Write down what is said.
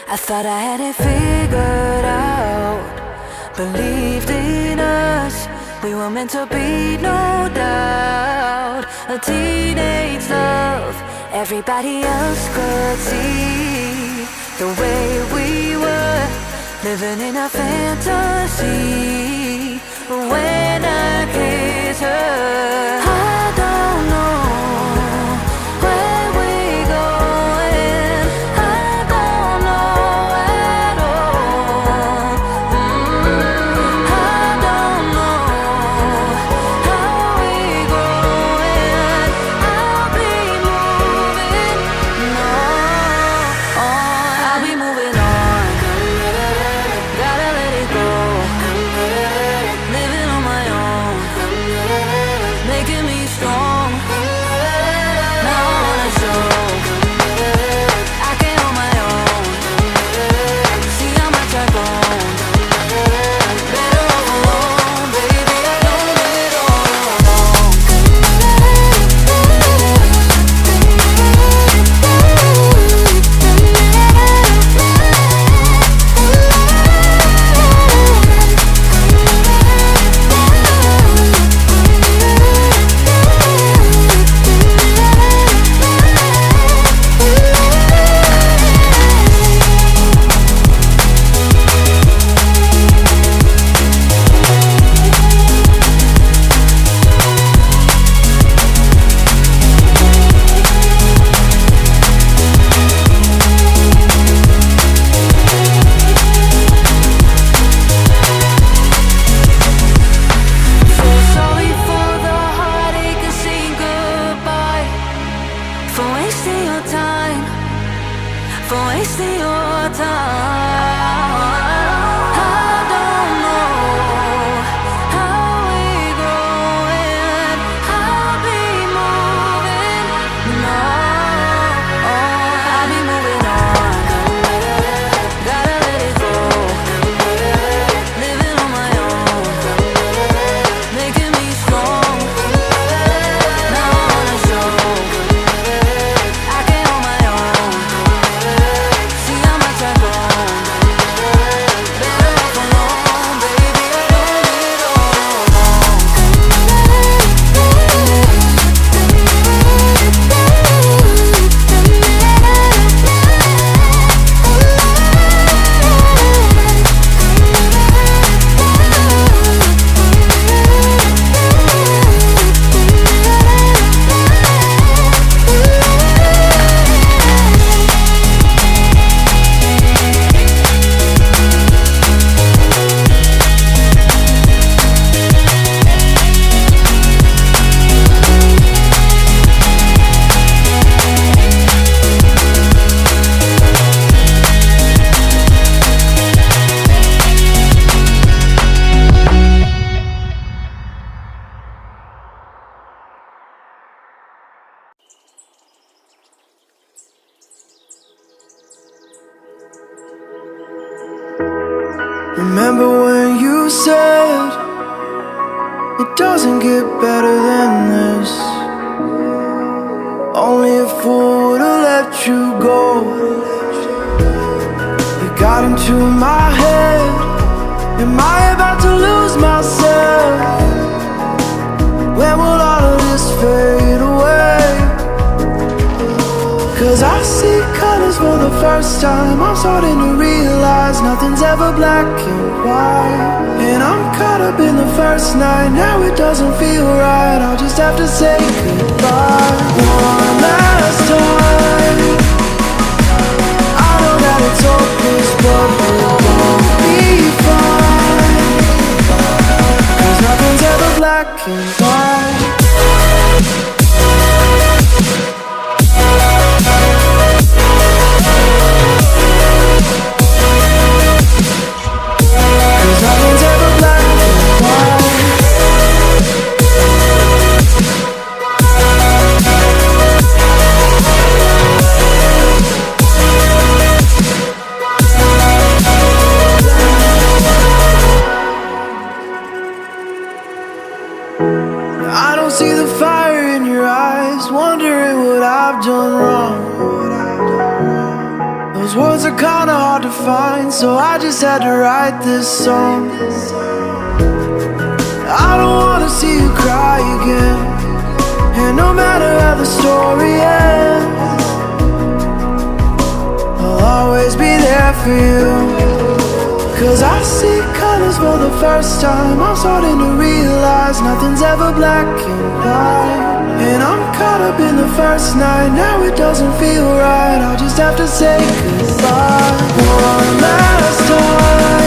I thought I had it figured out, believed in us, we were meant to be, no doubt. A teenage love, everybody else could see the way we were, living in a fantasy. When I kiss her, I don't know where we're going, I don't know at all. I don't know how we're going, I'll be moving on, I'll be moving on. Gotta let it go, living on my own, making me strong. Now I wanna show I can hold my own, see how much I've grown. Better off alone, baby, I don't live it all alone. So sorry for the heartache of saying goodbye, for wasting your time, for wasting your time. I don't know how we're growing, I'll be moving on, I'll be moving on. Gotta let it go, living on my own, making me strong. Now I wanna show I can hold my own, see how much I've grown. Better off alone, baby, I don't live it all alone. Remember when you said it doesn't get better than this? Only a fool would've let you go. You got into my head. Am I about to lose myself? When will all of this fade away? 'Cause I see colors for the first time. I'm starting to realize nothing's ever black and white. And I'm caught up in the first night. Now it doesn't feel right, I'll just have to say goodbye one last time. I know that it's hopeless, but we'll both be fine. 'Cause nothing's ever black and white. Nothing's ever black and white. Cause words are kinda hard to find, so I just had to write this song. I don't wanna see you cry again, and no matter how the story ends, I'll always be there for you. Cause I see colors for the first time. I'm starting to realize nothing's ever black and white. And I'm caught up in the first night. Now it doesn't feel right. I'll just have to say goodbye one last time.